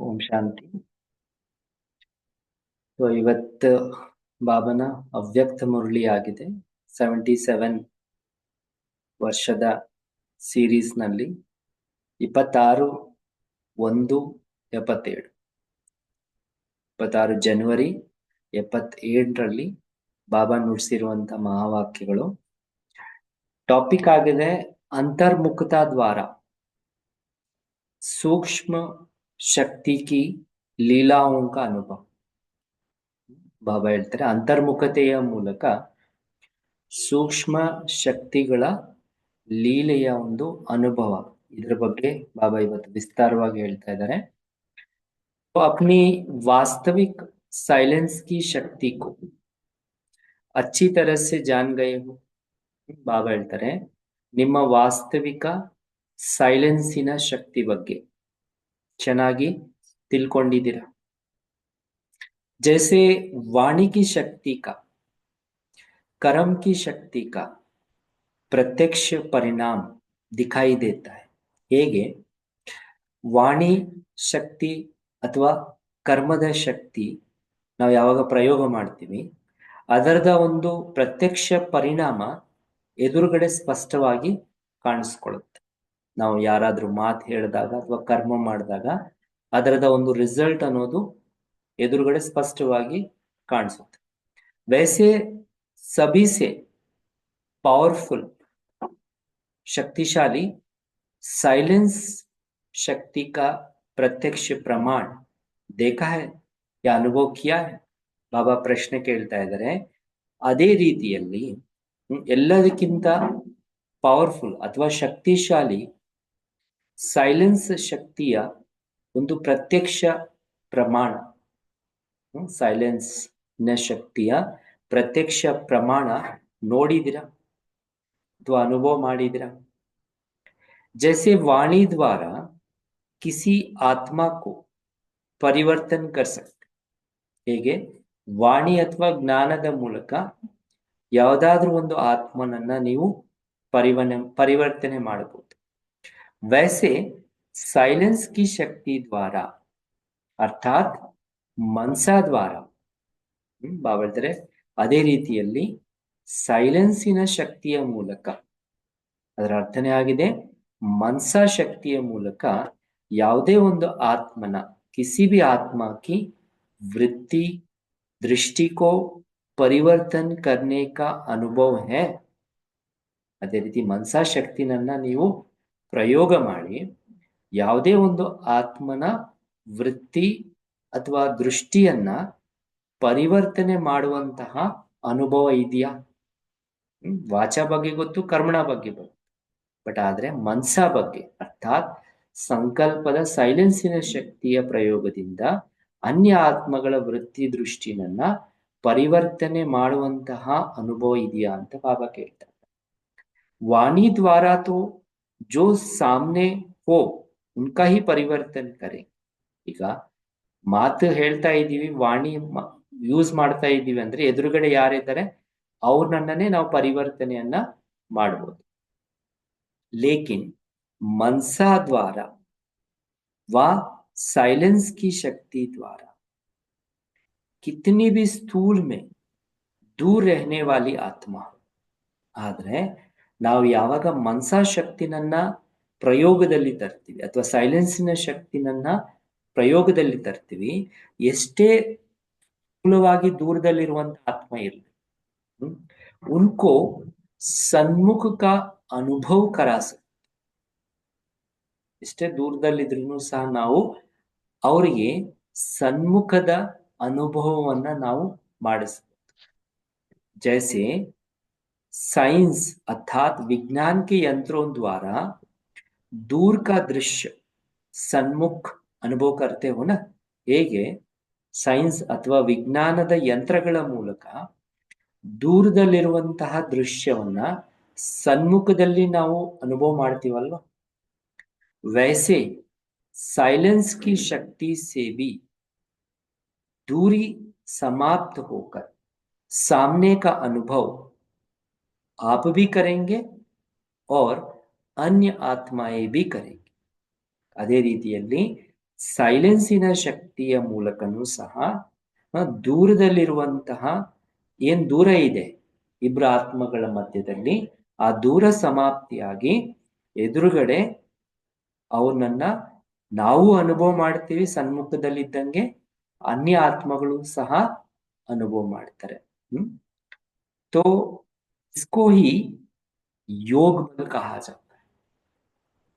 ಓಂ ಶಾಂತಿ. So ಇವತ್ತು ಬಾಬನ ಅವ್ಯಕ್ತ ಮುರಳಿ ಆಗಿದೆ. 77 ವರ್ಷದ ಸೀರೀಸ್ ನಲ್ಲಿ 26/1/77 26 ಜನವರಿ 77ರಲ್ಲಿ ಬಾಬಾ ನುಡಿಸಿರುವಂತ ಮಹಾವಾಕ್ಯಗಳು. ಟಾಪಿಕ್ ಆಗಿದೆ ಅಂತರ್ಮುಖತಾ ದ್ವಾರ, सूक्ष्म शक्ति की ಲೀಲಾओं का ಅನುಭವ. ಬಾಬಾ ಹೇಳ್ತಾರೆ ಅಂತರ್ಮುಖತೆಯ ಮೂಲಕ ಸೂಕ್ಷ್ಮ ಶಕ್ತಿಗಳ ಲೀಲೆಯ ಒಂದು ಅನುಭವ. ಇದ್ರ ಬಗ್ಗೆ ಬಾಬಾ ಇವತ್ತು ವಿಸ್ತಾರವಾಗಿ ಹೇಳ್ತಾ ಇದ್ದಾರೆ. अपनी वास्तविक साइलेंस की शक्ति को अच्छी तरह से जान गए हो. ಬಾಬಾ ಹೇಳ್ತಾರೆ ನಿಮ್ಮ ವಾಸ್ತವಿಕ ಸೈಲೆನ್ಸಿನ ಶಕ್ತಿ ಬಗ್ಗೆ ಚೆನ್ನಾಗಿ ತಿಳ್ಕೊಂಡಿದ್ದೀರಾ. जैसे वाणी की शक्ति का कर्म की शक्ति का प्रत्यक्ष परिणाम दिखाई देता है. ಹೇಗೆ ವಾಣಿ ಶಕ್ತಿ ಅಥವಾ ಕರ್ಮದ ಶಕ್ತಿ ನಾವು ಯಾವಾಗ ಪ್ರಯೋಗ ಮಾಡ್ತೀವಿ ಅದರದ ಒಂದು ಪ್ರತ್ಯಕ್ಷ ಪರಿಣಾಮ ಎದುರುಗಡೆ ಸ್ಪಷ್ಟವಾಗಿ ಕಾಣಿಸ್ಕೊಳ್ಳುತ್ತೆ. ನಾವು ಯಾರಾದ್ರೂ ಮಾತು ಹೇಳಿದಾಗ ಅಥವಾ ಕರ್ಮ ಮಾಡಿದಾಗ ಅದರದ ಒಂದು ರಿಸಲ್ಟ್ ಅನ್ನೋದು ಎದುರುಗಡೆ ಸ್ಪಷ್ಟವಾಗಿ ಕಾಣಿಸುತ್ತೆ. वैसे सभी से पावरफुल शक्तिशाली साइलेंस शक्ति का प्रत्यक्ष प्रमाण देखा है या अनुभव किया है. ಬಾಬಾ ಪ್ರಶ್ನೆ ಕೇಳ್ತಾ ಇದ್ದಾರೆ. ಅದೇ ರೀತಿಯಲ್ಲಿ ಎಲ್ಲದಕ್ಕಿಂತ ಪವರ್ಫುಲ್ ಅಥವಾ ಶಕ್ತಿಶಾಲಿ ಸೈಲೆನ್ಸ್ ಶಕ್ತಿಯ ಒಂದು ಪ್ರತ್ಯಕ್ಷ ಪ್ರಮಾಣ, ಸೈಲೆನ್ಸ್ ನ ಶಕ್ತಿಯ ಪ್ರತ್ಯಕ್ಷ ಪ್ರಮಾಣ ನೋಡಿದಿರಾ ಅಥವಾ ಅನುಭವ ಮಾಡಿದಿರಾ. जैसे वाणी द्वारा किसी आत्मा को परिवर्तन कर सकते. ಹೇಗೆ ವಾಣಿ ಅಥವಾ ಜ್ಞಾನದ ಮೂಲಕ ಯಾವುದಾದ್ರೂ ಒಂದು ಆತ್ಮನನ್ನ ನೀವು ಪರಿವರ್ತನೆ ಮಾಡಬಹುದು. वैसे साइलेंस की शक्ति द्वारा ಅರ್ಥಾತ್ ಮನಸಾ ದ್ವಾರ, ಬಾಬಾ ಹೇಳ್ತಾರೆ ಅದೇ ರೀತಿಯಲ್ಲಿ ಸೈಲೆನ್ಸಿನ ಶಕ್ತಿಯ ಮೂಲಕ, ಅದರ ಅರ್ಥನೇ ಆಗಿದೆ ಮನಸಾ ಶಕ್ತಿಯ ಮೂಲಕ ಯಾವುದೇ ಒಂದು ಆತ್ಮನ किसी भी आत्मा की वृत्ति दृष्टि को परिवर्तन करने का अनुभव है. ಅದೇ ರೀತಿ ಮನಸಾ ಶಕ್ತಿನನ್ನ ನೀವು ಪ್ರಯೋಗ ಮಾಡಿ ಯಾವುದೇ ಒಂದು ಆತ್ಮನ ವೃತ್ತಿ ಅಥವಾ ದೃಷ್ಟಿಯನ್ನ ಪರಿವರ್ತನೆ ಮಾಡುವಂತಹ ಅನುಭವ ಇದೆಯಾ. ವಾಚಾ ಬಗ್ಗೆ ಗೊತ್ತು, ಕರ್ಮಣ ಬಗ್ಗೆ ಗೊತ್ತು, ಬಟ್ ಆದ್ರೆ ಮನಸಾ ಬಗ್ಗೆ ಅರ್ಥಾತ್ ಸಂಕಲ್ಪದ ಸೈಲೆನ್ಸಿನ ಶಕ್ತಿಯ ಪ್ರಯೋಗದಿಂದ ಅನ್ಯ ಆತ್ಮಗಳ ವೃತ್ತಿ ದೃಷ್ಟಿನನ್ನ ಪರಿವರ್ತನೆ ಮಾಡುವಂತಹ ಅನುಭವ ಇದೆಯಾ ಅಂತ ಬಾಬಾ ಕೇಳ್ತಾರೆ. वाणी द्वारा तो जो सामने हो उनका ही परिवर्तन करे. ಈಗ ಮಾತು ಹೇಳ್ತಾ ಇದ್ದೀವಿ, ವಾಣಿ ಯೂಸ್ ಮಾಡ್ತಾ ಇದ್ದೀವಿ ಅಂದ್ರೆ ಎದುರುಗಡೆ ಯಾರಿದ್ದಾರೆ ಅವ್ರನ್ನೇ ನಾವು ಪರಿವರ್ತನೆಯನ್ನ ಮಾಡಬಹುದು. लेकिन मनसा द्वारा व साइलेंस की शक्ति द्वारा कितनी भी स्थूल में दूर रहने वाली आत्मा, ಆದ್ರೆ ನಾವು ಯಾವಾಗ ಮನಸಾ ಶಕ್ತಿನನ್ನ ಪ್ರಯೋಗದಲ್ಲಿ ತರ್ತೀವಿ ಅಥವಾ ಸೈಲೆನ್ಸಿನ ಶಕ್ತಿನನ್ನ ಪ್ರಯೋಗದಲ್ಲಿ ತರ್ತೀವಿ, ಎಷ್ಟೇ ಸ್ಥೂಲವಾಗಿ ದೂರದಲ್ಲಿರುವಂತ ಆತ್ಮ ಇರಲಿ ಉನ್ಕೋ ಸನ್ಮುಖ ಕಾ ಅನುಭವ ಕರಾ ಸಕ್ತೆ. ಎಷ್ಟೇ ದೂರದಲ್ಲಿದ್ರು ಸಹ ನಾವು ಅವರಿಗೆ ಸನ್ಮುಖದ ಅನುಭವವನ್ನ ನಾವು ಮಾಡಿಸ್ಬೋದು. ಜೈಸೆ साइंस अर्थात विज्ञान के यंत्रों द्वारा दूर का दृश्य सन्मुख अनुभव करते हो ना. ಹೇಗೆ ಸೈನ್ಸ್ ಅಥವಾ ವಿಜ್ಞಾನದ ಯಂತ್ರಗಳ ಮೂಲಕ ದೂರದಲ್ಲಿರುವಂತಹ ದೃಶ್ಯವನ್ನ ಸನ್ಮುಖದಲ್ಲಿ ನಾವು ಅನುಭವ ಮಾಡ್ತೀವಲ್ವ. वैसे साइलेंस की शक्ति से भी दूरी समाप्त होकर सामने का अनुभव आप भी करेंगे और अन्य आत्माएं भी करेंगे. ಅದೇ ರೀತಿಯಲ್ಲಿ ಸೈಲೆನ್ಸಿನ ಶಕ್ತಿಯ ಮೂಲಕನೂ ಸಹ ದೂರದಲ್ಲಿರುವಂತಹ ಏನ್ ದೂರ ಇದೆ ಇಬ್ಬರ ಆತ್ಮಗಳ ಮಧ್ಯದಲ್ಲಿ, ಆ ದೂರ ಸಮಾಪ್ತಿಯಾಗಿ ಎದುರುಗಡೆ ಅವನನ್ನ ನಾವು ಅನುಭವ ಮಾಡ್ತೀವಿ ಸನ್ಮುಖದಲ್ಲಿದ್ದಂಗೆ, ಅನ್ಯ ಆತ್ಮಗಳು ಸಹ अनुभव ಮಾಡ್ತಾರೆ। तो इसको ही योग बल कहा जाता है।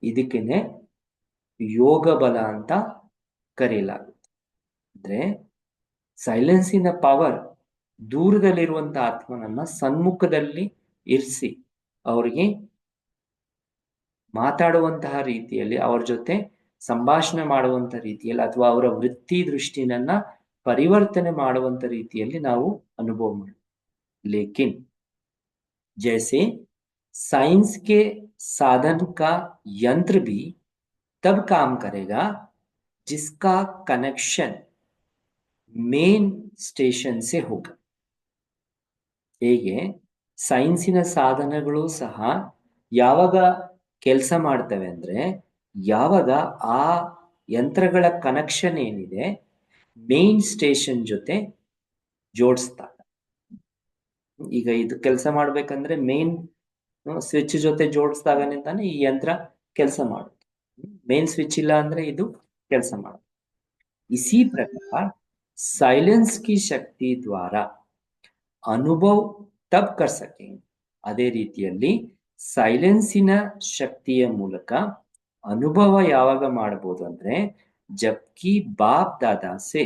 ಇದಕ್ಕೆನೆ ಯೋಗ ಬಲ ಅಂತ ಕರೆಯಲಾಗುತ್ತೆ। ಅಂದ್ರೆ ಸೈಲೆನ್ಸಿನ ಪವರ್ ದೂರದಲ್ಲಿರುವಂತಹ ಆತ್ಮನನ್ನ ಸನ್ಮುಖದಲ್ಲಿ ಇರಿಸಿ ಅವರಿಗೆ ಮಾತಾಡುವಂತಹ ರೀತಿಯಲ್ಲಿ, ಅವ್ರ ಜೊತೆ ಸಂಭಾಷಣೆ ಮಾಡುವಂತ ರೀತಿಯಲ್ಲಿ, ಅಥವಾ ಅವರ ವೃತ್ತಿ ದೃಷ್ಟಿನನ್ನ परिवर्तन ಮಾಡುವಂತ ರೀತಿಯಲ್ಲಿ ನಾವು ಅನುಭವ ಮಾಡ್ತೀವಿ। लेकिन जैसे साइंस के साधन का यंत्र भी तब काम करेगा जिसका कनेक्शन मेन स्टेशन से होगा। ಹೇಗೆ ಸೈನ್ಸಿನ ಸಾಧನಗಳು ಸಹ ಯಾವಾಗ ಕೆಲಸ ಮಾಡ್ತವೆ ಅಂದ್ರೆ ಯಾವಾಗ ಆ ಯಂತ್ರಗಳ ಕನೆಕ್ಷನ್ ಏನಿದೆ ಮೇನ್ ಸ್ಟೇಷನ್ ಜೊತೆ ಜೋಡಿಸ್ತಾರೆ। ಈಗ ಇದು ಕೆಲಸ ಮಾಡ್ಬೇಕಂದ್ರೆ ಮೇನ್ ಸ್ವಿಚ್ ಜೊತೆ ಜೋಡಿಸಿದಾಗನೇ ತಾನೆ ಈ ಯಂತ್ರ ಕೆಲಸ ಮಾಡುತ್ತೆ। ಮೇನ್ ಸ್ವಿಚ್ ಇಲ್ಲ ಅಂದ್ರೆ ಇದು ಕೆಲಸ ಮಾಡುತ್ತೆ। इसी प्रकार साइलेंस की शक्ति द्वारा अनुभव तब कर सकेंगे। ಅದೇ ರೀತಿಯಲ್ಲಿ ಸೈಲೆನ್ಸಿನ ಶಕ್ತಿಯ ಮೂಲಕ ಅನುಭವ ಯಾವಾಗ ಮಾಡಬಹುದು ಅಂದ್ರೆ जबकि बाप दादा से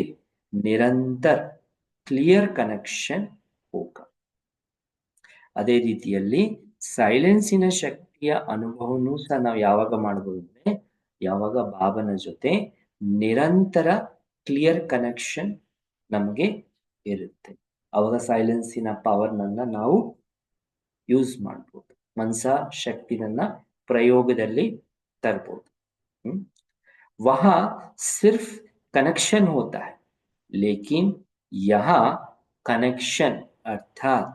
निरंतर क्लियर कनेक्शन होगा। ಅದೇ ರೀತಿಯಲ್ಲಿ ಸೈಲೆನ್ಸಿನ ಶಕ್ತಿಯ ಅನುಭವನೂ ಸಹ ನಾವು ಯಾವಾಗ ಮಾಡಬಹುದು ಅಂದ್ರೆ ಯಾವಾಗ ಬಾಬನ ಜೊತೆ ನಿರಂತರ ಕ್ಲಿಯರ್ ಕನೆಕ್ಷನ್ ನಮಗೆ ಇರುತ್ತೆ, ಅವಾಗ ಸೈಲೆನ್ಸಿನ ಪವರ್ನನ್ನ ನಾವು ಯೂಸ್ ಮಾಡಬಹುದು, ಮನಸ ಶಕ್ತಿನನ್ನ ಪ್ರಯೋಗದಲ್ಲಿ ತರಬಹುದು। वहां सिर्फ कनेक्शन होता है, लेकिन यहाँ कनेक्शन अर्थात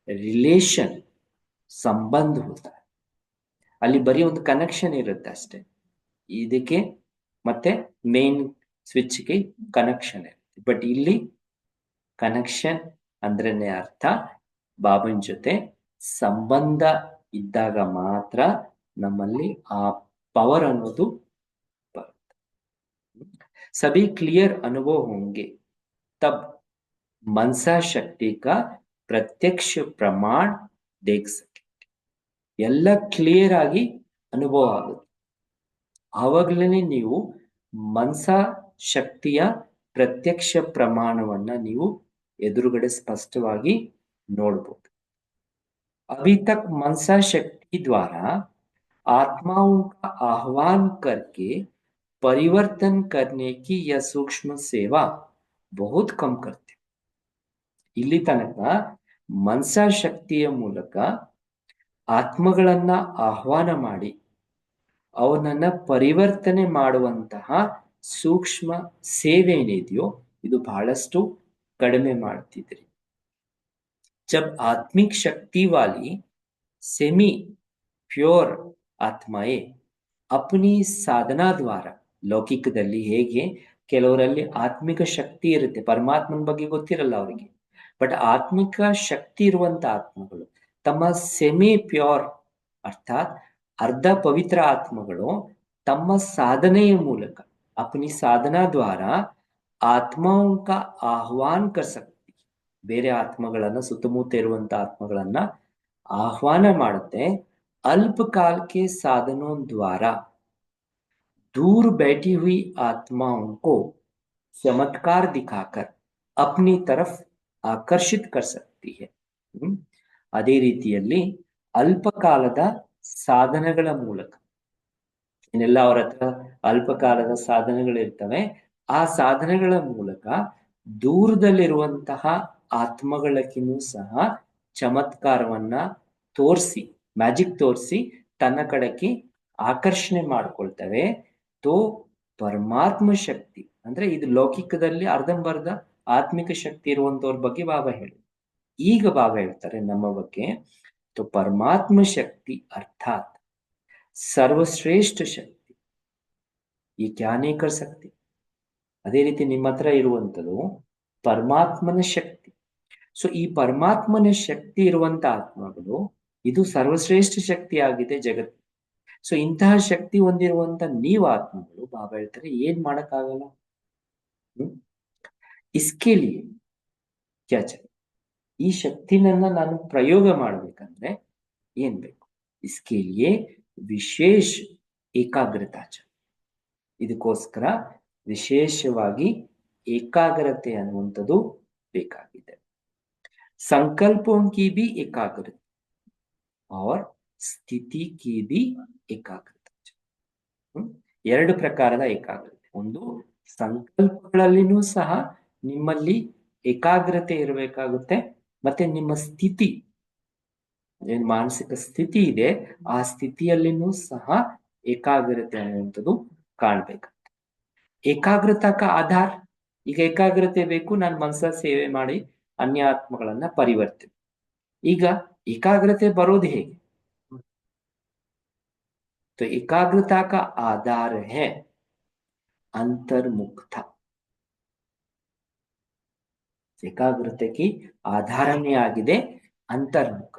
रिलेशन संबंध होता है। ಅಲ್ಲಿ ಬರೀ ಒಂದು ಕನೆಕ್ಷನ್ ಇರುತ್ತೆ ಅಷ್ಟೇ, ಇದಕ್ಕೆ ಮತ್ತೆ ಮೇನ್ ಸ್ವಿಚ್ಗೆ ಕನೆಕ್ಷನ್ ಇರುತ್ತೆ। ಬಟ್ ಇಲ್ಲಿ ಕನೆಕ್ಷನ್ ಅಂದ್ರೇನೆ ಅರ್ಥ ಬಾಬನ್ ಜೊತೆ ಸಂಬಂಧ ಇದ್ದಾಗ ಮಾತ್ರ ನಮ್ಮಲ್ಲಿ ಆ ಪವರ್ ಅನ್ನೋದು सभी क्लियर अनुभव होंगे तब मनसा शक्ति का प्रत्यक्ष प्रमाण देख सके। ಎಲ್ಲ ಕ್ಲಿಯರ್ ಆಗಿ ಅನುಭವ ಆಗುತ್ತೆ, ಆವಾಗಲೇ ನೀವು ಮನಸಾ ಶಕ್ತಿಯ ಪ್ರತ್ಯಕ್ಷ ಪ್ರಮಾಣವನ್ನ ನೀವು ಎದುರುಗಡೆ ಸ್ಪಷ್ಟವಾಗಿ ನೋಡಬಹುದು। अभी तक मनसा शक्ति द्वारा आत्माओं का आह्वान करके परिवर्तन करने की यह सूक्ष्म सेवा बहुत कम करते। ಇಲ್ಲಿ ತನಕ ಮನಸಾ ಶಕ್ತಿಯ ಮೂಲಕ ಆತ್ಮಗಳನ್ನ ಆಹ್ವಾನ ಮಾಡಿ ಅವನನ್ನ ಪರಿವರ್ತನೆ ಮಾಡುವಂತಹ ಸೂಕ್ಷ್ಮ ಸೇವೆ ಏನಿದೆಯೋ ಇದು ಬಹಳಷ್ಟು ಕಡಿಮೆ ಮಾಡ್ತಿದ್ರಿ। जब आत्मिक शक्ति वाली सेमी प्योर आत्माएं अपनी साधना द्वारा, ಲೌಕಿಕದಲ್ಲಿ ಹೇಗೆ ಕೆಲವರಲ್ಲಿ ಆತ್ಮಿಕ ಶಕ್ತಿ ಇರುತ್ತೆ, ಪರಮಾತ್ಮನ ಬಗ್ಗೆ ಗೊತ್ತಿರಲ್ಲ ಅವರಿಗೆ, ಬಟ್ ಆತ್ಮಿಕ ಶಕ್ತಿ ಇರುವಂತ ಆತ್ಮಗಳು ತಮ್ಮ ಸೆಮಿ ಪ್ಯೂರ್ ಅರ್ಥಾತ್ ಅರ್ಧ ಪವಿತ್ರ ಆತ್ಮಗಳು ತಮ್ಮ ಸಾಧನೆಯ ಮೂಲಕ अपनी साधना द्वारा आत्माओं का आह्वान कर सकती, ಬೇರೆ ಆತ್ಮಗಳನ್ನ ಸುತ್ತಮುತ್ತ ಇರುವಂತ ಆತ್ಮಗಳನ್ನ ಆಹ್ವಾನ ಮಾಡುತ್ತೆ। अल्पकाल के साधनों द्वारा दूर बैठी हुई आत्माओं को चमत्कार दिखाकर अपनी तरफ आकर्षित कर सकती है। ಅದೇ ರೀತಿಯಲ್ಲಿ ಅಲ್ಪಕಾಲದ ಸಾಧನಗಳ ಮೂಲಕ ಇನ್ನೆಲ್ಲ ಅವರ ಹತ್ರ ಅಲ್ಪಕಾಲದ ಸಾಧನಗಳಿರ್ತವೆ, ಆ ಸಾಧನಗಳ ಮೂಲಕ ದೂರದಲ್ಲಿರುವಂತಹ ಆತ್ಮಗಳಕ್ಕಿನ್ನೂ ಸಹ ಚಮತ್ಕಾರವನ್ನ ತೋರಿಸಿ, ಮ್ಯಾಜಿಕ್ ತೋರಿಸಿ ತನ್ನ ಕಡೆಗೆ ಆಕರ್ಷಣೆ ಮಾಡ್ಕೊಳ್ತವೆ। ತೋ ಪರಮಾತ್ಮ ಶಕ್ತಿ ಅಂದ್ರೆ ಇದು ಲೌಕಿಕದಲ್ಲಿ ಅರ್ಧಂಬರ್ಧ ಆತ್ಮಿಕ ಶಕ್ತಿ ಇರುವಂತವ್ರ ಬಗ್ಗೆ ಬಾಬಾ ಹೇಳಿ, ಈಗ ಬಾಬಾ ಹೇಳ್ತಾರೆ ನಮ್ಮ ಬಗ್ಗೆ। तो परमात्म शक्ति अर्थात सर्वश्रेष्ठ शक्ति ये क्या नहीं कर सकती, ಅದೇ ರೀತಿ ನಿಮ್ಮ ಹತ್ರ ಇರುವಂಥದ್ದು ಪರಮಾತ್ಮನ ಶಕ್ತಿ. ಸೊ ಈ ಪರಮಾತ್ಮನ ಶಕ್ತಿ ಇರುವಂತ ಆತ್ಮಗಳು ಇದು ಸರ್ವಶ್ರೇಷ್ಠ ಶಕ್ತಿ ಆಗಿದೆ ಜಗತ್ತು. ಸೊ ಇಂತಹ ಶಕ್ತಿ ಹೊಂದಿರುವಂತ ನೀವು ಆತ್ಮಗಳು ಬಾಬಾ ಹೇಳ್ತಾರೆ ಏನ್ ಮಾಡಕ್ಕಾಗಲ್ಲ. ಇಸ್ಕೇಲಿ ಕ್ಯಾಚ ಈ ಶಕ್ತಿನನ್ನ ನಾನು ಪ್ರಯೋಗ ಮಾಡ್ಬೇಕಂದ್ರೆ ಏನ್ ಬೇಕು? ಇಸ್ಕೇಲಿಯೇ ವಿಶೇಷ ಏಕಾಗ್ರತಾಚ. ಇದಕ್ಕೋಸ್ಕರ ವಿಶೇಷವಾಗಿ ಏಕಾಗ್ರತೆ ಅನ್ನುವಂಥದ್ದು ಬೇಕಾಗಿದೆ. संकल्पों की भी एकाग्रता और ಸ್ಥಿತಿ की भी ಏಕಾಗ್ರತೆ. ಎರಡು ಪ್ರಕಾರದ ಏಕಾಗ್ರತೆ. ಒಂದು ಸಂಕಲ್ಪಗಳಲ್ಲಿನೂ ಸಹ ನಿಮ್ಮಲ್ಲಿ ಏಕಾಗ್ರತೆ ಇರಬೇಕಾಗುತ್ತೆ, ಮತ್ತೆ ನಿಮ್ಮ ಸ್ಥಿತಿ ಏನ್ ಮಾನಸಿಕ ಸ್ಥಿತಿ ಇದೆ ಆ ಸ್ಥಿತಿಯಲ್ಲಿನೂ ಸಹ ಏಕಾಗ್ರತೆ ಅನ್ನುವಂಥದ್ದು ಕಾಣ್ಬೇಕು. ಏಕಾಗ್ರತಾ का ಆಧಾರ, ಈಗ ಏಕಾಗ್ರತೆ ಬೇಕು, ನಾನು ಮನಸ ಸೇವೆ ಮಾಡಿ ಅನ್ಯ ಆತ್ಮಗಳನ್ನ ಪರಿವರ್ತನೆ. ಈಗ ಏಕಾಗ್ರತೆ ಬರೋದು ಹೇಗೆ? तो एकाग्रता का आधार है अंतर्मुखता. एकाग्रता की आधारನೇ ಆಗಿದೆ अंतर्मुख.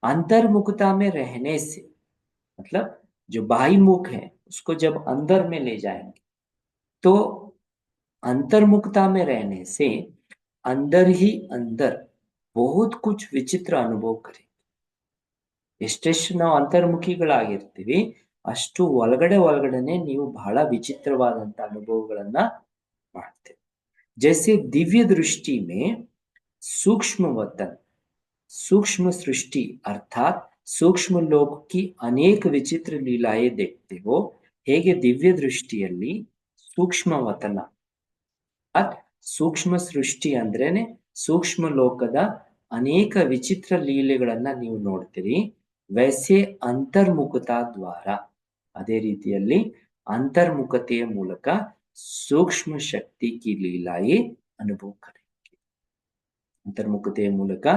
अंतर्मुखता में रहने से मतलब जो बाह्यमुख है उसको जब अंदर में ले जाएंगे तो अंतर्मुखता में रहने से अंदर ही अंदर बहुत कुछ विचित्र अनुभव करें. ಎಷ್ಟೆಷ್ಟು ನಾವು ಅಂತರ್ಮುಖಿಗಳಾಗಿರ್ತೀವಿ ಅಷ್ಟು ಒಳಗಡೆನೆ ನೀವು ಬಹಳ ವಿಚಿತ್ರವಾದಂತ ಅನುಭವಗಳನ್ನ ಮಾಡ್ತೀವಿ. जैसे दिव्य दृष्टि में सूक्ष्म वतन, सूक्ष्म सृष्टि अर्थात सूक्ष्म लोक की अनेक विचित्र ಲೀಲಾಯೇ देखते हो, ಹೇಗೆ ದಿವ್ಯ ದೃಷ್ಟಿಯಲ್ಲಿ ಸೂಕ್ಷ್ಮ ವತನ ಸೂಕ್ಷ್ಮ ಸೃಷ್ಟಿ ಅಂದ್ರೇನೆ ಸೂಕ್ಷ್ಮ ಲೋಕದ ಅನೇಕ ವಿಚಿತ್ರ ಲೀಲೆಗಳನ್ನ ನೀವು ನೋಡ್ತೀರಿ. ವೈಸೆ ಅಂತರ್ಮುಖತಾ ದ್ವಾರ, ಅದೇ ರೀತಿಯಲ್ಲಿ ಅಂತರ್ಮುಖತೆಯ ಮೂಲಕ ಸೂಕ್ಷ್ಮ ಶಕ್ತಿ ಕಿ ಲೀಲಾಯೇ ಅನುಭವ ಕರೆಂಗೆ. ಅಂತರ್ಮುಖತೆಯ ಮೂಲಕ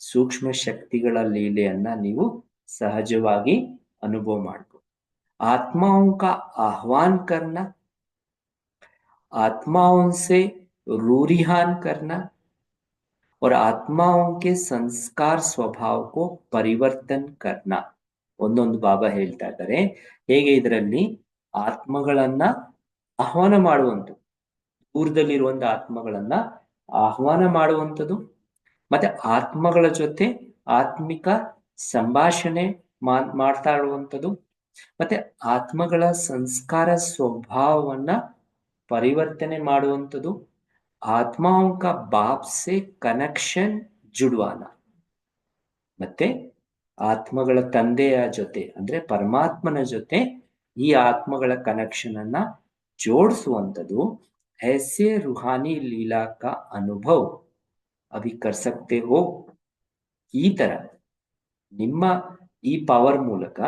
ಸೂಕ್ಷ್ಮ ಶಕ್ತಿಗಳ ಲೀಲೆಯನ್ನ ನೀವು ಸಹಜವಾಗಿ ಅನುಭವ ಮಾಡಬಹುದು. ಆತ್ಮಾओं का आह्वान करना, आत्माओं से रूरिहान करना और आत्माओं के संस्कार स्वभाव को परिवर्तन करना. ಒಂದೊಂದು ಬಾಬಾ ಹೇಳ್ತಾ ಇದ್ದಾರೆ ಹೇಗೆ ಇದರಲ್ಲಿ ಆತ್ಮಗಳನ್ನ ಆಹ್ವಾನ ಮಾಡುವಂಥದ್ದು, ದೂರದಲ್ಲಿರುವಂತ ಆತ್ಮಗಳನ್ನ ಆಹ್ವಾನ ಮಾಡುವಂಥದ್ದು, ಮತ್ತೆ ಆತ್ಮಗಳ ಜೊತೆ ಆತ್ಮಿಕ ಸಂಭಾಷಣೆ ಮಾಡ್ತಾ ಇರುವಂಥದ್ದು, ಮತ್ತೆ ಆತ್ಮಗಳ ಸಂಸ್ಕಾರ ಸ್ವಭಾವವನ್ನ ಪರಿವರ್ತನೆ ಮಾಡುವಂಥದ್ದು, आत्माओं का बाप से कनेक्शन जुड़वाना, ಮತ್ತೆ ಆತ್ಮಗಳ ತಂದೆಯ ಜೊತೆ ಅಂದ್ರೆ ಪರಮಾತ್ಮನ ಜೊತೆ ಈ ಆತ್ಮಗಳ ಕನೆಕ್ಷನ್ ಅನ್ನ ಜೋಡಿಸುವಂಥದ್ದು. ऐसे रूहानी लीला का अनुभव अभी कर सकते हो. ಈ ತರ ನಿಮ್ಮ ಈ ಪವರ್ ಮೂಲಕ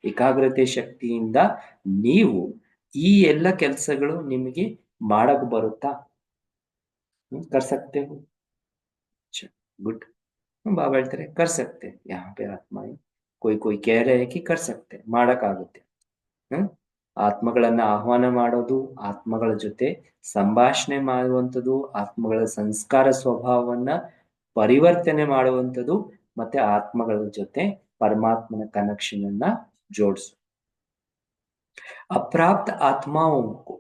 ಏಕಾಗ್ರತೆ ಶಕ್ತಿಯಿಂದ ನೀವು ಈ ಎಲ್ಲ ಕೆಲಸಗಳು ನಿಮಗೆ ಮಾಡಕ್ ಬರುತ್ತಾ? कर सकते हो. अच्छा गुड. बाबा ಹೇಳ್ತಾರೆ कर सकते हैं. यहाँ पे आत्माएं कोई कह रहे हैं कि कर सकते हैं, ಮಾಡಕ್ಕಾಗುತ್ತೆ. ಆತ್ಮಗಳನ್ನ ಆಹ್ವಾನ ಮಾಡೋದು, ಆತ್ಮಗಳ ಜೊತೆ ಸಂಭಾಷಣೆ ಮಾಡುವಂಥದ್ದು, ಆತ್ಮಗಳ ಸಂಸ್ಕಾರ ಸ್ವಭಾವವನ್ನ ಪರಿವರ್ತನೆ ಮಾಡುವಂಥದ್ದು, ಮತ್ತೆ ಆತ್ಮಗಳ ಜೊತೆ ಪರಮಾತ್ಮನ ಕನೆಕ್ಷನ್ ಅನ್ನ ಜೋಡಿಸು. ಅಪ್ರಾಪ್ತ ಆತ್ಮಾओं को,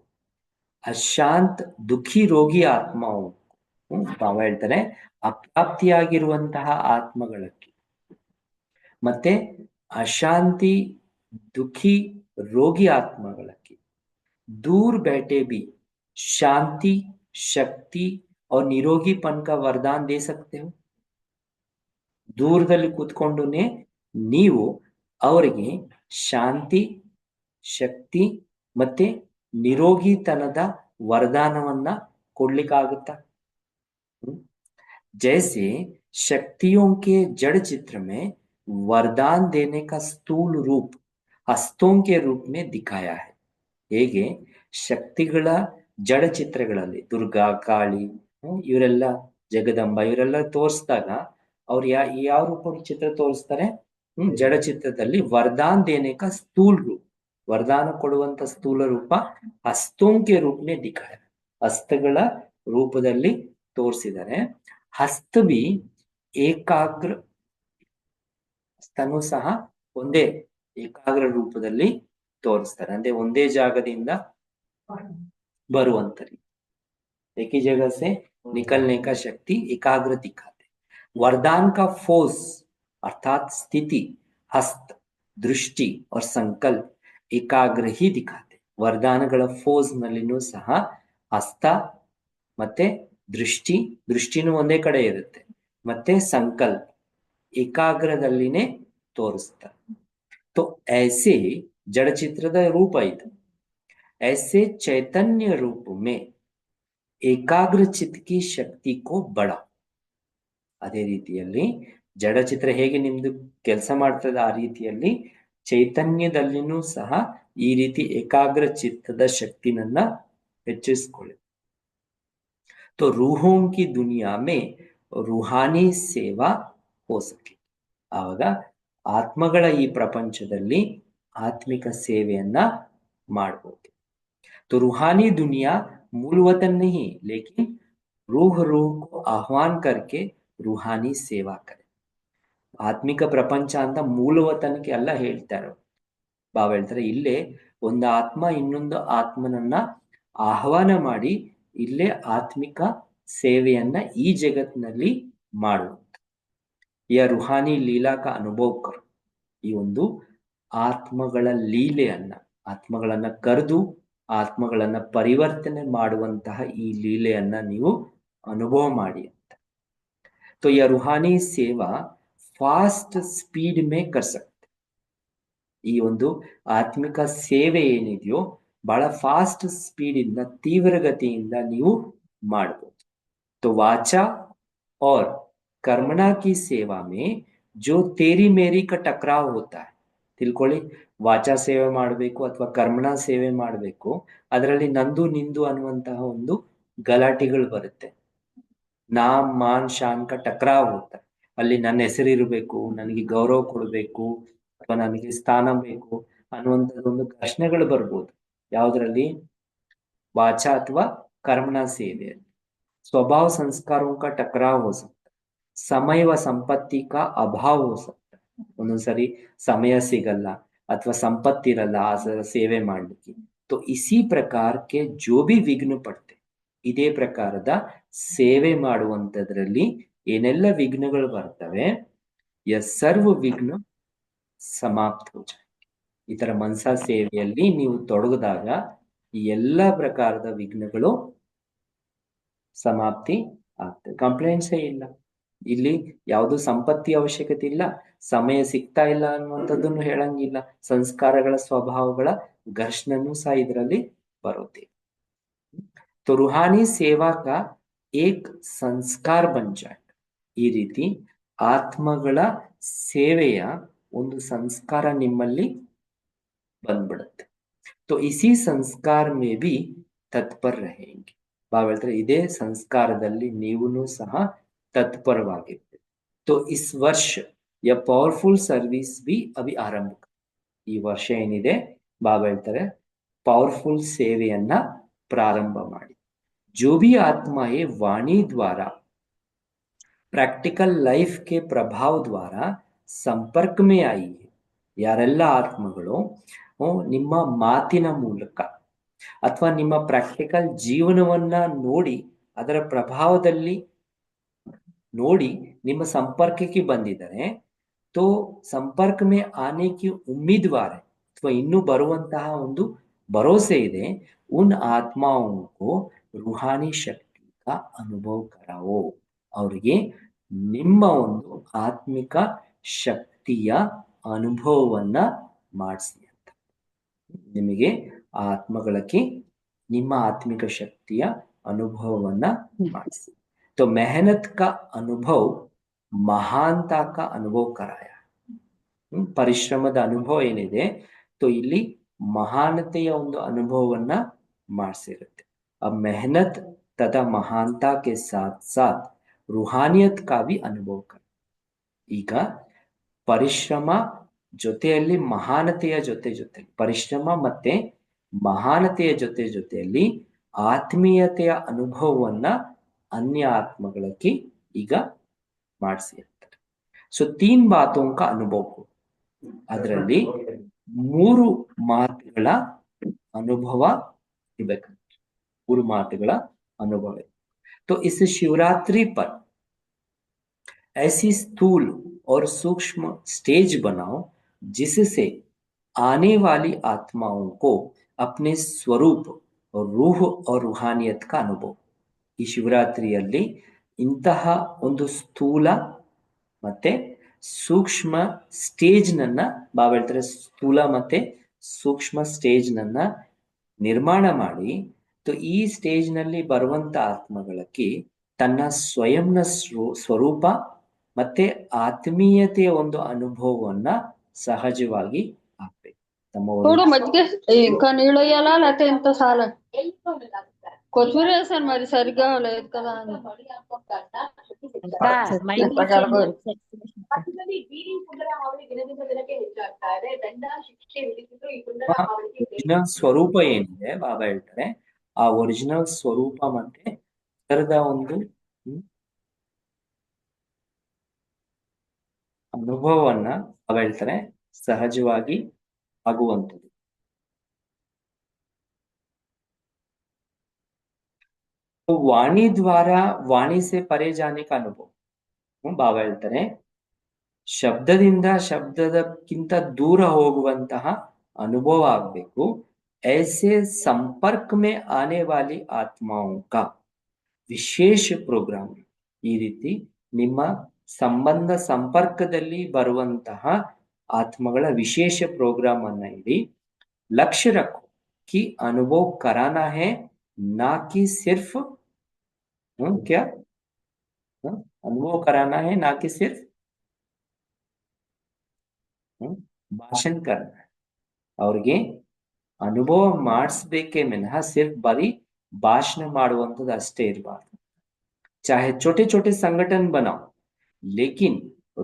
ಅಶಾಂತ ದುಃಖಿ ರೋಗಿ ಆತ್ಮಾओं ಬಾಬಾ ಹೇಳ್ತಾರೆ ಅಪ್ರಾಪ್ತಿಯಾಗಿರುವಂತಹ ಆತ್ಮಗಳಕ್ಕೆ ಮತ್ತೆ ಅಶಾಂತಿ ದುಃಖಿ ರೋಗಿ ಆತ್ಮಗಳಕ್ಕೆ दूर बैठे भी शांति शक्ति और निरोगीपन का वरदान दे सकते हो. ದೂರದಲ್ಲಿ ಕೂತ್ಕೊಂಡುನೆ ನೀವು ಅವರಿಗೆ ಶಾಂತಿ ಶಕ್ತಿ ಮತ್ತೆ ನಿರೋಗಿತನದ ವರದಾನವನ್ನ ಕೊಡ್ಲಿಕ್ಕಾಗುತ್ತಾ? जैसे शक्तियों के जड़ चित्र में वरदान देने का स्थूल रूप हस्तों के रूप में दिखाया है. ಹೇಗೆ ಶಕ್ತಿಗಳ ಜಡ ಚಿತ್ರಗಳಲ್ಲಿ ದುರ್ಗಾ ಕಾಳಿ ಇವರೆಲ್ಲ ಜಗದಂಬ ಇವರೆಲ್ಲ ತೋರಿಸಿದಾಗ ಅವ್ರು ಯಾವ ರೂಪದ ಚಿತ್ರ ತೋರಿಸ್ತಾರೆ? ಜಡ ಚಿತ್ರದಲ್ಲಿ ವರದಾನ ದೇನೆ ಕಾ ಸ್ಥೂಲ್ ರೂಪ, ವರದಾನ ಕೊಡುವಂತ ಸ್ಥೂಲ ರೂಪ ಹಸ್ತೋಂ ಕೆ ರೂಪ में दिखाया. ಹಸ್ತಗಳ ರೂಪದಲ್ಲಿ ತೋರಿಸಿದ್ದಾರೆ. ಹಸ್ತ ಬಿ ಏಕಾಗ್ರ, ಹಸ್ತನೂ ಸಹ ಒಂದೇ ಏಕಾಗ್ರ ರೂಪದಲ್ಲಿ ತೋರಿಸ್ತಾರೆ. ಅಂದ್ರೆ ಒಂದೇ ಜಾಗದಿಂದ ಬರುವಂತ ರೀತಿ. एक ही जगह से निकलने का शक्ति एकाग्र दिखाते. वरदान का फोर्स अर्थात स्थिति हस्त, दृष्टि और संकल्प एकाग्र ही दिखाते. ವರದಾನಗಳ ಫೋರ್ಸ್ ನಲ್ಲಿನೂ ಸಹ ಹಸ್ತ ಮತ್ತೆ ದೃಷ್ಟಿ, ದೃಷ್ಟಿನೂ ಒಂದೇ ಕಡೆ ಇರುತ್ತೆ, ಮತ್ತೆ ಸಂಕಲ್ಪ ಏಕಾಗ್ರದಲ್ಲಿನೇ ತೋರಿಸ್ತಾರೆ. तो ऐसे जड़ चित्ರದ ರೂಪ ಇದು. ऐसे चैतन्य रूप में ಏಕಾಗ್ರ ಚಿತ್ ಕಿ ಶಕ್ತಿ ಕೋ ಬಡ. ಅದೇ ರೀತಿಯಲ್ಲಿ ಜಡಚಿತ್ರ ಹೇಗೆ ನಿಮ್ದು ಕೆಲಸ ಮಾಡ್ತದೆ ಆ ರೀತಿಯಲ್ಲಿ ಚೈತನ್ಯದಲ್ಲಿನೂ ಸಹ ಈ ರೀತಿ ಏಕಾಗ್ರ ಚಿತ್ತದ ಶಕ್ತಿನನ್ನ ಹೆಚ್ಚಿಸ್ಕೊಳ್ಳಿ. तो रूहों की दुनिया में रूहानी सेवा हो सके. ಆವಾಗ ಆತ್ಮಗಳ ಈ ಪ್ರಪಂಚದಲ್ಲಿ ಆತ್ಮಿಕ ಸೇವೆಯನ್ನ ಮಾಡಬಹುದು. तो रूहानी दुनिया मूल वतन नहीं, लेकिन रूह को आह्वान करके रूहानी सेवा करे. ಆತ್ಮಿಕ ಪ್ರಪಂಚ ಅಂತ ಮೂಲ ವತನಕ್ಕೆ ಎಲ್ಲ ಹೇಳ್ತಾರೆ. ಬಾಬಾ ಹೇಳ್ತಾರೆ ಇಲ್ಲೇ ಒಂದು ಆತ್ಮ ಇನ್ನೊಂದು ಆತ್ಮನನ್ನ ಆಹ್ವಾನ ಮಾಡಿ ಇಲ್ಲೇ ಆತ್ಮಿಕ ಸೇವೆಯನ್ನ ಈ ಜಗತ್ತಿನಲ್ಲಿ ಮಾಡುವಂತ ಯ ರುಹಾನಿ ಲೀಲಾ ಕ ಅನುಭವ ಕರು. ಈ ಒಂದು ಆತ್ಮಗಳ ಲೀಲೆಯನ್ನ, ಆತ್ಮಗಳನ್ನ ಕರೆದು ಆತ್ಮಗಳನ್ನ ಪರಿವರ್ತನೆ ಮಾಡುವಂತಹ ಈ ಲೀಲೆಯನ್ನ ನೀವು ಅನುಭವ ಮಾಡಿ ಅಂತ. तो यह रूहानी सेवा फास्ट स्पीड में कर सकते. ಈ ಒಂದು ಆತ್ಮಿಕ ಸೇವೆ ಏನಿದೆಯೋ ಬಹಳ ಫಾಸ್ಟ್ ಸ್ಪೀಡ್ ಇಂದ, ತೀವ್ರಗತಿಯಿಂದ ನೀವು ಮಾಡಬಹುದು. तो वाचा और कर्मणा की सेवा में जो तेरी मेरी का टकराव होता है. ತಿಳ್ಕೊಳ್ಳಿ, ವಾಚಾ ಸೇವೆ ಮಾಡಬೇಕು ಅಥವಾ ಕರ್ಮಣ ಸೇವೆ ಮಾಡಬೇಕು, ಅದರಲ್ಲಿ ನಂದು ನಿಂದು ಅನ್ನುವಂತಹ ಒಂದು ಗಲಾಟೆಗಳು ಬರುತ್ತೆ. ನಾಮ್ ಮಾನ್ ಶಾನ್ ಕ ಟಕ್ರಾವ್ ಹೋಗ್ತಾರೆ. ಅಲ್ಲಿ ನನ್ನ ಹೆಸರಿರಬೇಕು, ನನಗೆ ಗೌರವ ಕೊಡಬೇಕು ಅಥವಾ ನನಗೆ ಸ್ಥಾನ ಬೇಕು ಅನ್ನುವಂಥದ್ದೊಂದು ಪ್ರಶ್ನೆಗಳು ಬರ್ಬೋದು. ಯಾವುದರಲ್ಲಿ? ವಾಚಾ ಅಥವಾ ಕರ್ಮಣ ಸೇವೆಯಲ್ಲಿ. स्वभाव संस्कारों का टकराव हो सकता है. समय व संपत्ति का अभाव हो सकता है. ಒಂದೊಂದ್ಸರಿ ಸಮಯ ಸಿಗಲ್ಲ ಅಥವಾ ಸಂಪತ್ತಿರಲ್ಲ ಆ ಸೇವೆ ಮಾಡಲಿಕ್ಕೆ. तो इसी प्रकार के जो भी विघ्न पड़ते, ಇದೇ ಪ್ರಕಾರದ ಸೇವೆ ಮಾಡುವಂತದ್ರಲ್ಲಿ ಏನೆಲ್ಲ ವಿಘ್ನಗಳು ಬರ್ತವೆ, ಯ ಸರ್ವ ವಿಘ್ನ ಸಮಾಪ್ತ हो जाए. ಈ ತರ ಮನಸಾ ಸೇವೆಯಲ್ಲಿ ನೀವು ತೊಡಗಿದಾಗ ಈ ಎಲ್ಲ ಪ್ರಕಾರದ ವಿಘ್ನಗಳು ಸಮಾಪ್ತಿ ಆಗ್ತದೆ. ಕಂಪ್ಲೇಂಟ್ಸೇ ಇಲ್ಲ, ಇಲ್ಲಿ ಯಾವುದು ಸಂಪತ್ತಿ ಅವಶ್ಯಕತೆ ಇಲ್ಲ, ಸಮಯ ಸಿಗ್ತಾ ಇಲ್ಲ ಅನ್ನುವಂಥದ್ದನ್ನು ಹೇಳಂಗಿಲ್ಲ, ಸಂಸ್ಕಾರಗಳ ಸ್ವಭಾವಗಳ ಘರ್ಷಣೆನೂ ಸಹ ಇದರಲ್ಲಿ ಬರುತ್ತೆ. तो रूहानी सेवा का एक संस्कार बन जाए. ಈ ರೀತಿ ಆತ್ಮಗಳ ಸೇವೆಯ ಒಂದು ಸಂಸ್ಕಾರ ನಿಮ್ಮಲ್ಲಿ ಬಂದ್ಬಿಡುತ್ತೆ. तो इसी संस्कार में भी तत्पर रहेंगे. ಬಾಬಾ ಹೇಳ್ತಾರೆ ಇದೇ ಸಂಸ್ಕಾರದಲ್ಲಿ ನೀವುನು ಸಹ ತತ್ಪರವಾಗಿರ್ತೀರಿ. तो इस वर्ष यह पावरफुल सर्विस भी अभी आरंभ. ಈ ವರ್ಷ ಏನಿದೆ ಬಾಬಾ ಹೇಳ್ತಾರೆ ಪವರ್ಫುಲ್ ಸೇವೆಯನ್ನ ಪ್ರಾರಂಭ ಮಾಡಿ. जो भी आत्माएं वाणी द्वारा प्रैक्टिकल लाइफ के प्रभाव द्वारा संपर्क में आई है. ಯಾರೆಲ್ಲ ಆತ್ಮಗಳು ನಿಮ್ಮ ಮಾತಿನ ಮೂಲಕ ಅಥವಾ ನಿಮ್ಮ ಪ್ರಾಕ್ಟಿಕಲ್ ಜೀವನವನ್ನ ನೋಡಿ ಅದರ ಪ್ರಭಾವದಲ್ಲಿ ನೋಡಿ ನಿಮ್ಮ ಸಂಪರ್ಕಕ್ಕೆ ಬಂದಿದ್ದಾರೆ, तो संपर्क में आने की उम्मीदवार है ಅಥವಾ ಇನ್ನೂ ಬರುವಂತಹ ಒಂದು ಭರವಸೆ ಇದೆ. उन आत्माओं को रूहानी शक्ति का अनुभव कराओ. ಅವರಿಗೆ ನಿಮ್ಮ ಒಂದು ಆತ್ಮಿಕ ಶಕ್ತಿಯ ಅನುಭವವನ್ನ ಮಾಡಿಸಿ ಅಂತ. ನಿಮಗೆ ಆ ಆತ್ಮಗಳಿಗೆ ನಿಮ್ಮ ಆತ್ಮಿಕ ಶಕ್ತಿಯ ಅನುಭವವನ್ನ ಮಾಡಿಸಿ. तो मेहनत का अनुभव महानता का अनुभव कराया. ಪರಿಶ್ರಮದ ಅನುಭವ ಏನಿದೆ तो ಇಲ್ಲಿ ಮಹಾನತೆಯ ಒಂದು ಅನುಭವವನ್ನ ಮಾಡಿಸಿರುತ್ತೆ. अब मेहनत तथा महानता के साथ साथ रूहानियत का भी अनुभव कर. ಈಗ ಪರಿಶ್ರಮ ಜೊತೆಯಲ್ಲಿ ಮಹಾನತೆಯ ಜೊತೆಯಲ್ಲಿ ಪರಿಶ್ರಮ ಮತ್ತೆ ಮಹಾನತೆಯ ಜೊತೆಯಲ್ಲಿ ಆತ್ಮೀಯತೆಯ ಅನುಭವವನ್ನ अन्य ಆತ್ಮಗಳಿಗೆ ಈಗ ಮಾಡಿಸಿ ಅಂತಾರೆ. ಸೊ 3 बातों का अनुभव ಅದರಲ್ಲಿ 3 ಮಾತುಗಳ ಅನುಭವ ಇರಬೇಕು. 3 ಮಾತುಗಳ ಅನುಭವ. तो इस शिवरात्रि पर ऐसी स्थूल और सूक्ष्म स्टेज बनाओ जिससे आने वाली आत्माओं को अपने स्वरूप रूह और रूहानियत का अनुभव. ಈ ಶಿವರಾತ್ರಿಯಲ್ಲಿ ಇಂತಹ ಒಂದು ಸ್ಥೂಲ ಮತ್ತೆ ಸೂಕ್ಷ್ಮ ಸ್ಟೇಜ್ ನನ್ನ ಬಾಬಾ ಹೇಳ್ತಾರೆ, ಸ್ಥೂಲ ಮತ್ತೆ ಸೂಕ್ಷ್ಮ ಸ್ಟೇಜ್ ನನ್ನ ನಿರ್ಮಾಣ ಮಾಡಿ ಈ ಸ್ಟೇಜ್ ನಲ್ಲಿ ಬರುವಂತ ಆತ್ಮಗಳಿಗೆ ತನ್ನ ಸ್ವಯಂನ ಸ್ವರೂಪ ಮತ್ತೆ ಆತ್ಮೀಯತೆಯ ಒಂದು ಅನುಭವವನ್ನ ಸಹಜವಾಗಿ ಆಗ್ಬೇಕು. మధ్యకి ఇంకా నీళ్ళు వేయాలా లేకపోతే ఇంత చాలా కొత్తిమీర వేసాను మరి సరిగ్గా లేదు కదా అని. ಸ್ವರೂಪ ಏನಿದೆ ಬಾಬಾ ಹೇಳ್ತಾರೆ, ಆ ಒರಿಜಿನಲ್ ಸ್ವರೂಪ ಮತ್ತೆ ಅದರದ ಒಂದು ಅನುಭವವನ್ನ ಬಾಬಾ ಹೇಳ್ತಾರೆ ಸಹಜವಾಗಿ ಆಗುವಂಥದ್ದು. वाणी द्वारा वाणी से परे जाने का अनुभव. ಬಾಬಾ ಹೇಳ್ತಾರೆ ಶಬ್ದದಿಂದ ಶಬ್ದದಕ್ಕಿಂತ ದೂರ ಹೋಗುವಂತಹ ಅನುಭವ ಆಗಬೇಕು. ऐसे संपर्क में आने वाली आत्माओं का ವಿಶೇಷ ಪ್ರೋಗ್ರಾಮ್. ಈ ರೀತಿ ನಿಮ್ಮ ಸಂಬಂಧ ಸಂಪರ್ಕದಲ್ಲಿ ಬರುವಂತಹ ಆತ್ಮಗಳ ವಿಶೇಷ ಪ್ರೋಗ್ರಾಮ್ ಅನ್ನ ಇಡಿ. लक्ष्य रखो कि अनुभव कराना है ना कि सिर्फ क्या अनुभव कराना है ना कि सिर्फ ಭಾಷಣ करना है. ಅವ್ರಿಗೆ ಅನುಭವ ಮಾಡಿಸ್ಬೇಕೇ ವಿನಃ ಸಿರ್ಫ್ ಬರೀ ಭಾಷಣ ಮಾಡುವಂಥದ್ದು ಅಷ್ಟೇ ಇರಬಾರ್ದು. चाहे छोटे छोटे संगठन बनाओ लेकिन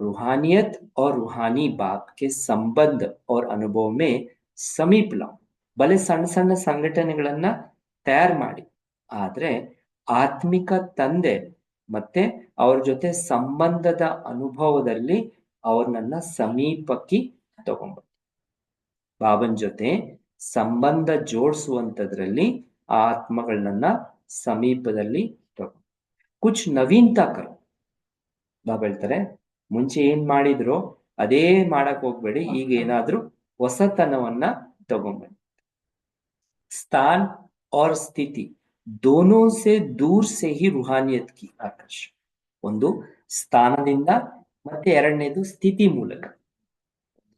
रूहानियत और रूहानी बाप के संबंध और अनुभव में समीप लाओ. भले ಸಣ್ಣ ಸಣ್ಣ ಸಂಘಟನೆಗಳನ್ನ ತಯಾರು ಮಾಡಿ, ಆದ್ರೆ ಆತ್ಮಿಕ ತಂದೆ ಮತ್ತೆ ಅವ್ರ ಜೊತೆ ಸಂಬಂಧದ ಅನುಭವದಲ್ಲಿ ಅವ್ರನ್ನ ಸಮೀಪಕ್ಕೆ ತಗೊಂಡ್ಬರ್ತಾರೆ. ಬಾಬನ್ ಜೊತೆ ಸಂಬಂಧ ಜೋಡಿಸುವಂತದ್ರಲ್ಲಿ ಆ ಆತ್ಮಗಳನ್ನ ಸಮೀಪದಲ್ಲಿ ತಗೊಂಡು ಕುಚ್ ನವೀನತಾ ಕರೋ. ಬಾಬಾ ಹೇಳ್ತಾರೆ ಮುಂಚೆ ಏನ್ ಮಾಡಿದ್ರು ಅದೇ ಮಾಡಕ್ ಹೋಗ್ಬೇಡಿ, ಈಗ ಏನಾದ್ರೂ ಹೊಸತನವನ್ನ ತಗೊಂಡ್ಬನ್ನಿ. स्थान और स्थिति दोनों से दूर से ही रूहानियत की आकर्षण. ಒಂದು ಸ್ಥಾನದಿಂದ ಮತ್ತೆ ಎರಡನೇದು ಸ್ಥಿತಿ ಮೂಲಕ.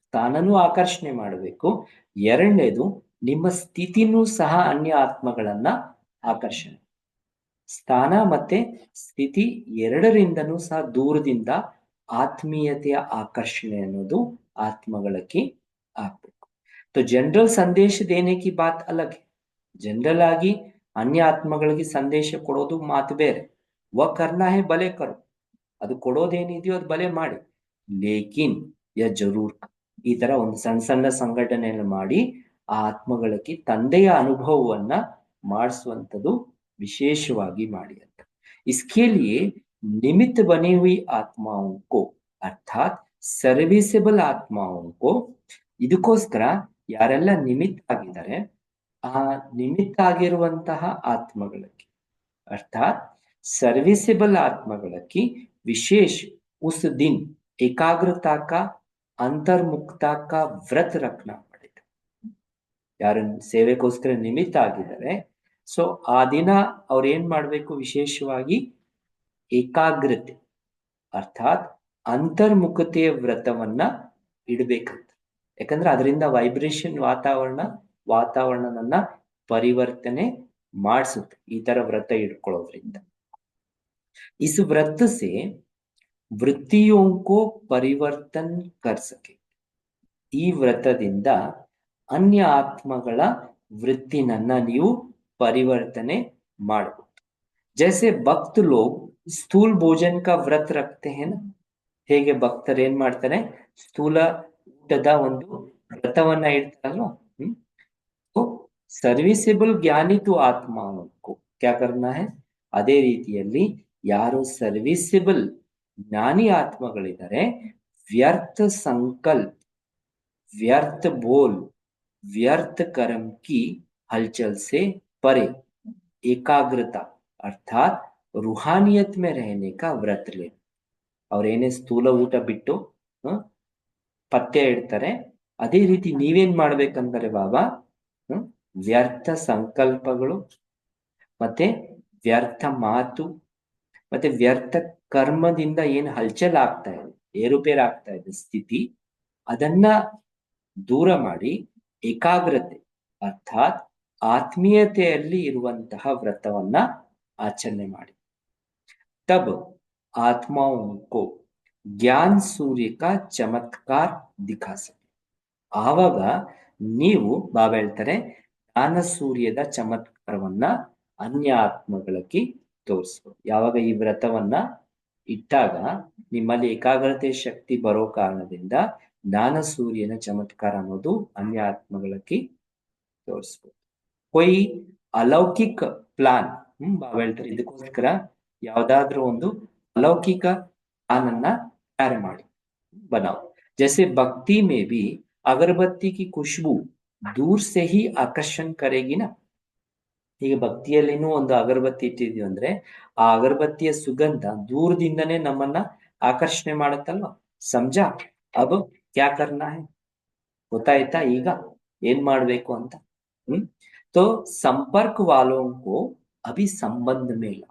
ಸ್ಥಾನನೂ ಆಕರ್ಷಣೆ ಮಾಡಬೇಕು, ಎರಡನೇದು ನಿಮ್ಮ ಸ್ಥಿತಿನೂ ಸಹ ಅನ್ಯ ಆತ್ಮಗಳನ್ನ ಆಕರ್ಷಣೆ. ಸ್ಥಾನ ಮತ್ತೆ ಸ್ಥಿತಿ ಎರಡರಿಂದನೂ ಸಹ ದೂರದಿಂದ ಆತ್ಮೀಯತೆಯ ಆಕರ್ಷಣೆ ಅನ್ನೋದು ಆತ್ಮಗಳಿಗೆ ಆಗ್ಬೇಕು. तो जनरल संदेश देने की बात अलग है. जनरल ಆಗಿ ಅನ್ಯ ಆತ್ಮಗಳಿಗೆ ಸಂದೇಶ ಕೊಡೋದು ಮಾತು ಬೇರೆ. ವ ಕರ್ನಾ ಹೈ ಬಲೆ ಕರೋ, ಅದು ಕೊಡೋದೇನಿದೆಯೋ ಅದು ಬಲೆ ಮಾಡಿ. ಲೇಕಿನ್ ಯ ಜರೂರ್ ಈ ತರ ಒಂದು ಸಣ್ಣ ಸಣ್ಣ ಸಂಘಟನೆಯನ್ನು ಮಾಡಿ ಆ ಆತ್ಮಗಳಿಗೆ ತಂದೆಯ ಅನುಭವವನ್ನ ಮಾಡಿಸುವಂಥದ್ದು ವಿಶೇಷವಾಗಿ ಮಾಡಿ ಅಂತ. इसके लिए निमित्त बनी हुई आत्माओं को अर्थात सर्विसेबल आत्माओं को, ಇದಕ್ಕೋಸ್ಕರ ಯಾರೆಲ್ಲ ನಿಮಿತ್ತ ಆಗಿದ್ದಾರೆ ಆ ನಿಮಿತ್ತ ಆಗಿರುವಂತಹ ಆತ್ಮಗಳಿಗೆ अर्थात सर्विसेबल आत्मಗಳಿಗೆ विशेष उस दिन एकाग्रता का अंतर्मुखता का व्रत रखना पड़ेगा. ಯಾರು ಸೇವೆಗೋಸ್ಕರ ನಿಮಿತ್ತ ಆಗಿದ್ದಾರೆ ಸೊ ಆ ದಿನ ಅವ್ರು ಏನ್ ಮಾಡ್ಬೇಕು, ವಿಶೇಷವಾಗಿ ಏಕಾಗ್ರತೆ ಅರ್ಥಾತ್ ಅಂತರ್ಮುಖತೆಯ ವ್ರತವನ್ನ ಇಡಬೇಕಂತ. ಯಾಕಂದ್ರೆ ಅದರಿಂದ ವೈಬ್ರೇಷನ್ ವಾತಾವರಣವನ್ನ ಪರಿವರ್ತನೆ ಮಾಡಿಸುತ್ತೆ ಈ ತರ ವ್ರತ ಇಟ್ಕೊಳ್ಳೋದ್ರಿಂದ. इस व्रत से वृत्तियों को परिवर्तन कर सके. ಈ ವ್ರತದಿಂದ ಅನ್ಯ ಆತ್ಮಗಳ ವೃತ್ತಿನನ್ನ ನೀವು ಪರಿವರ್ತನೆ ಮಾಡಬಹುದು. जैसे भक्त लोग स्थूल भोजन का व्रत रखते हैं ना, ಹೇಗೆ ಭಕ್ತರು ಏನ್ ಮಾಡ್ತಾರೆ ಸ್ಥೂಲ ಊಟದ ಒಂದು ವ್ರತವನ್ನ ಇಡ್ತಾರಲ್ವ. सर्विसेबल ज्ञानी तो आत्माओं को क्या करना है, ಅದೇ ರೀತಿಯಲ್ಲಿ ಯಾರು ಸರ್ವಿಸಬಲ್ ಜ್ಞಾನಿ ಆತ್ಮಗಳಿದ್ದಾರೆ, ವ್ಯರ್ಥ ಸಂಕಲ್ಪ, व्यर्थ बोल, व्यर्थ कर्म की हलचल से परे एकाग्रता अर्थात रूहानियत में रहने का व्रत ले। ಅವ್ರೇನೇ ಸ್ಥೂಲ ಊಟ ಬಿಟ್ಟು ಹ, ಪಥ್ಯ ಇಡ್ತಾರೆ, ಅದೇ ರೀತಿ ನೀವೇನ್ ಮಾಡ್ಬೇಕಂದ್ರೆ ಬಾಬಾ, ವ್ಯರ್ಥ ಸಂಕಲ್ಪಗಳು ಮತ್ತೆ ವ್ಯರ್ಥ ಮಾತು ಮತ್ತೆ ವ್ಯರ್ಥ ಕರ್ಮದಿಂದ ಏನ್ ಹಲ್ಚಲ್ ಆಗ್ತಾ ಇದೆ, ಏರುಪೇರಾಗ್ತಾ ಇದೆ ಸ್ಥಿತಿ, ಅದನ್ನ ದೂರ ಮಾಡಿ ಏಕಾಗ್ರತೆ ಅರ್ಥಾತ್ ಆತ್ಮೀಯತೆಯಲ್ಲಿ ಇರುವಂತಹ ವ್ರತವನ್ನ ಆಚರಣೆ ಮಾಡಿ। तब आत्माओं को ज्ञान सूर्य का चमत्कार दिखा सके। ಆವಾಗ ನೀವು ಬಾಬಾ ಹೇಳ್ತಾರೆ ಜ್ಞಾನ ಸೂರ್ಯದ ಚಮತ್ಕಾರವನ್ನ ಅನ್ಯ ಆತ್ಮಗಳಿಗೆ ತೋರಿಸ್ಬೋದು। ಯಾವಾಗ ಈ ವ್ರತವನ್ನ ಇಟ್ಟಾಗ ನಿಮ್ಮಲ್ಲಿ ಏಕಾಗ್ರತೆ ಶಕ್ತಿ ಬರೋ ಕಾರಣದಿಂದ ಜ್ಞಾನ ಸೂರ್ಯನ ಚಮತ್ಕಾರ ಅನ್ನೋದು ಅನ್ಯ ಆತ್ಮಗಳಿಗೆ ತೋರಿಸ್ಬೋದು। ಕೊಯ್ ಅಲೌಕಿಕ ಪ್ಲಾನ್, ಬಾಬಾ ಹೇಳ್ತಾರೆ ಇದಕ್ಕೋಸ್ಕರ ಯಾವ್ದಾದ್ರೂ ಒಂದು अलौकिक प्लान अन्न तैयार ಮಾಡಿ बनाओ। जैसे भक्ति में भी अगरबत्ती की खुशबू दूर से ही आकर्षण करेगी ना। ಈಗ ಭಕ್ತಿಯಲ್ಲಿನೂ ಒಂದು ಅಗರಬತ್ತಿ ಇಟ್ಟಿದ್ವಿ ಅಂದ್ರೆ ಆ ಅಗರಬತ್ತಿಯ ಸುಗಂಧ ದೂರದಿಂದನೇ ನಮ್ಮನ್ನ ಆಕರ್ಷಣೆ ಮಾಡುತ್ತಲ್ವಾ, ಸಮझा। अब क्या करना है, ಗೊತ್ತಾಯ್ತಾ ಈಗ ಏನ್ ಮಾಡ್ಬೇಕು ಅಂತ। तो संपर्क वालों को अभी संबंध में ला।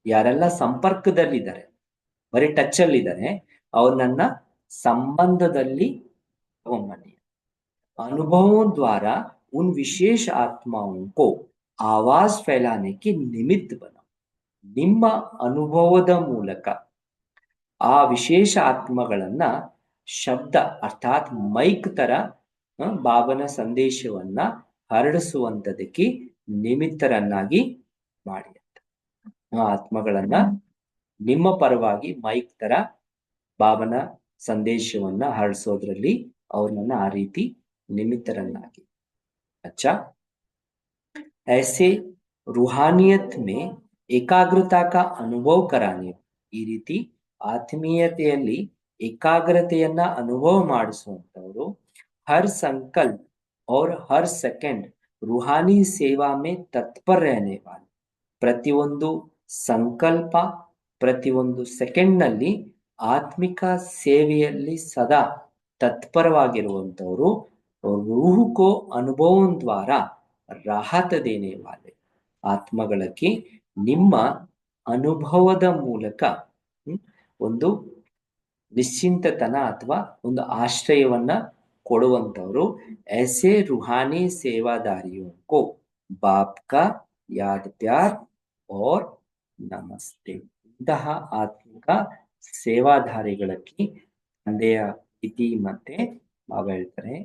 ಯಾರೆಲ್ಲ ಸಂಪರ್ಕದಲ್ಲಿದ್ದಾರೆ, ಬರೀ ಟಚ್ ಅಲ್ಲಿ ಇದ್ದಾರೆ, ಅವ್ರನ್ನ ಸಂಬಂಧದಲ್ಲಿ ತಗೊಂಬನ್ನಿ। अनुभवों द्वारा उन विशेष आत्माओं को आवाज फैलाने के निमित्त बनाओ। ನಿಮ್ಮ ಅನುಭವದ ಮೂಲಕ ಆ ವಿಶೇಷ ಆತ್ಮಗಳನ್ನ ಶಬ್ದ ಅರ್ಥಾತ್ ಮೈಕ್ ತರ ಬಾಬನ ಸಂದೇಶವನ್ನ ಹರಡಿಸುವಂತದಕ್ಕೆ ನಿಮಿತ್ತರನ್ನಾಗಿ ಮಾಡಿ ಅಂತ। ಆ ಆತ್ಮಗಳನ್ನ ನಿಮ್ಮ ಪರವಾಗಿ ಮೈಕ್ ತರ ಬಾಬನ ಸಂದೇಶವನ್ನ ಹರಡಿಸೋದ್ರಲ್ಲಿ ಅವ್ರನ್ನ ಆ ರೀತಿ निमित्तरन्नागी। अच्छा, ऐसे रूहानियत में एकाग्रता का अनुभव कराने, ಈ ರೀತಿ ಆತ್ಮೀಯತೆಯಲ್ಲಿ ಏಕಾಗ್ರತೆಯನ್ನ ಅನುಭವ ಮಾಡಿಸುವಂತವರು हर संकल्प और हर सेकंड रूहानी सेवा में तत्पर रहने वाले, ಪ್ರತಿಯೊಂದು ಸಂಕಲ್ಪ ಪ್ರತಿಯೊಂದು ಸೆಕೆಂಡ್ ನಲ್ಲಿ ಆತ್ಮಿಕ ಸೇವೆಯಲ್ಲಿ ಸದಾ तत्परವಾಗಿರುವಂತವರು रूह को अनुभव द्वारा राहत देने वाले, ಆತ್ಮಗಳಿಗೆ ನಿಮ್ಮ ಅನುಭವದ ಮೂಲಕ ಒಂದು ನಿಶ್ಚಿಂತತನ ಅಥವಾ ಒಂದು ಆಶ್ರಯವನ್ನ ಕೊಡುವಂತವರು ऐसे रूहानी सेवादारियों को बाप का याद प्यार और नमस्ते। ಇಂತಹ ಆತ್ಮಿಕ ಸೇವಾಧಾರಿಗಳಿಗೆ ತಂದೆಯ ಪ್ರೀತಿ ಮತ್ತೆ ಬಾಬಾ ಹೇಳ್ತಾರೆ